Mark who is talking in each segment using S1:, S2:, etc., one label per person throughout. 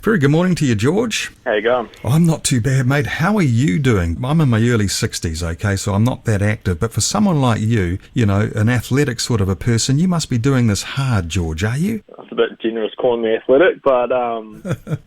S1: Very good morning to you, George.
S2: How you going?
S1: I'm not too bad, mate. How are you doing? I'm in my early 60s, okay, so I'm not that active. But for someone like you, an athletic sort of a person, you must be doing this hard, George, are you?
S2: That's a bit generous calling me athletic, but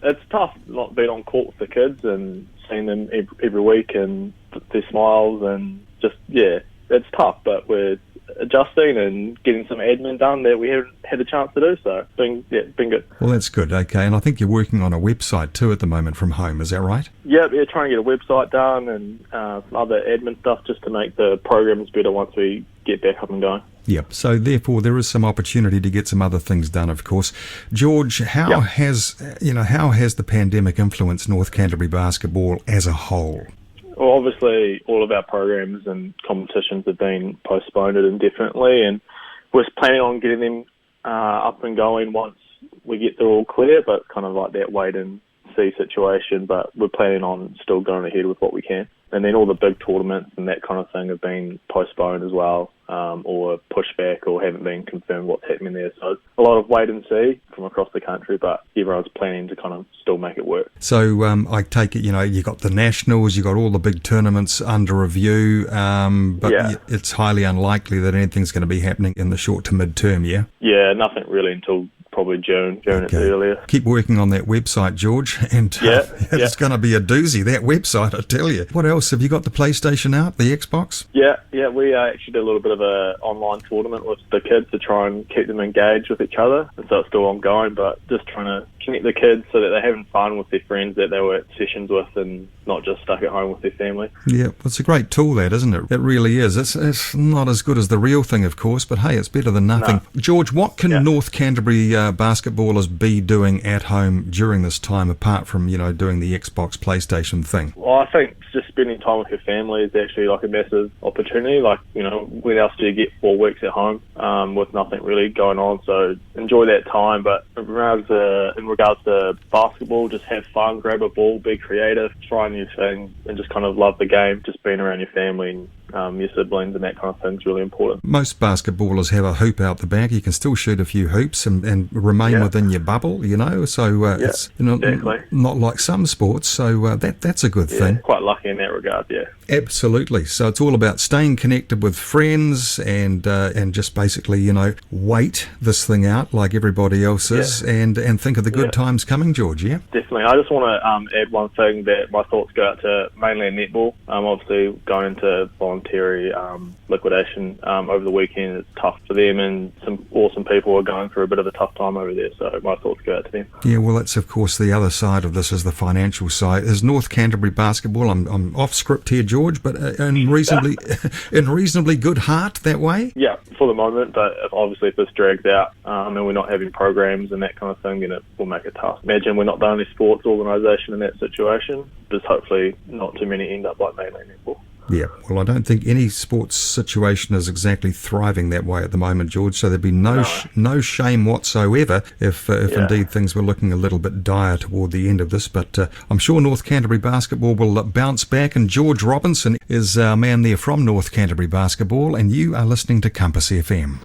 S2: it's tough not being on court with the kids and seeing them every week and their smiles and just, it's tough, but we're adjusting and getting some admin done that we haven't had a chance to do, so been good.
S1: Well, that's good, okay, and I think you're working on a website too at the moment from home, is that right?
S2: Yeah, trying to get a website done and some other admin stuff just to make the programs better once we get back up and going.
S1: Yep, so therefore there is some opportunity to get some other things done, of course. George, how has the pandemic influenced North Canterbury basketball as a whole?
S2: Well, obviously, all of our programs and competitions have been postponed indefinitely, and we're planning on getting them up and going once we get the all clear, but kind of like that wait and see situation, but we're planning on still going ahead with what we can. And then all the big tournaments and that kind of thing have been postponed as well, or pushed back, or haven't been confirmed what's happening there. So it's a lot of wait and see from across the country, but everyone's planning to kind of still make it work.
S1: So I take it, you got the Nationals, you got all the big tournaments under review, but it's highly unlikely that anything's going to be happening in the short to mid-term, yeah?
S2: Yeah, nothing really until probably June at earlier.
S1: Keep working on that website, George, and it's going to be a doozy, that website, I tell you. What else? Have you got the PlayStation out, the Xbox?
S2: Yeah, we actually did a little bit of an online tournament with the kids to try and keep them engaged with each other, and so it's still ongoing, but just trying to connect the kids so that they're having fun with their friends that they were at sessions with and not just stuck at home with their family. Yeah,
S1: well, it's a great tool, that, isn't it? It really is. It's not as good as the real thing, of course, but hey, it's better than nothing. No. George, what can North Canterbury basketballers be doing at home during this time, apart from, doing the Xbox, PlayStation thing?
S2: Well, I think just spending time with your family is actually like a massive opportunity. Like, when else do you get 4 weeks at home with nothing really going on? So enjoy that time. But in regards to basketball, just have fun, grab a ball, be creative, try new things, and just kind of love the game. Just being around your family and your siblings and that kind of thing is really important.
S1: Most basketballers have a hoop out the back. You can still shoot a few hoops and remain within your bubble, so it's not like some sports, so that's a good thing.
S2: Quite lucky in that regard, yeah.
S1: Absolutely. So it's all about staying connected with friends and just basically, wait this thing out like everybody else is and think of the good times coming, George, yeah?
S2: Definitely. I just want to add one thing that my thoughts go out to mainland netball. Obviously going into voluntary liquidation over the weekend, it's tough for them, and some awesome people are going through a bit of a tough time over there, so my thoughts go out to them.
S1: Yeah, well, that's of course the other side of this is the financial side. Is North Canterbury basketball, I'm off script here, George, but in reasonably good heart that way?
S2: Yeah, for the moment, but obviously if this drags out and we're not having programs and that kind of thing, then it will make it tough. Imagine we're not the only sports organisation in that situation, just hopefully not too many end up like mainland netball.
S1: Yeah, well, I don't think any sports situation is exactly thriving that way at the moment, George, so there'd be no shame whatsoever if indeed things were looking a little bit dire toward the end of this, but I'm sure North Canterbury basketball will bounce back, and George Robinson is our man there from North Canterbury basketball, and you are listening to Compass FM.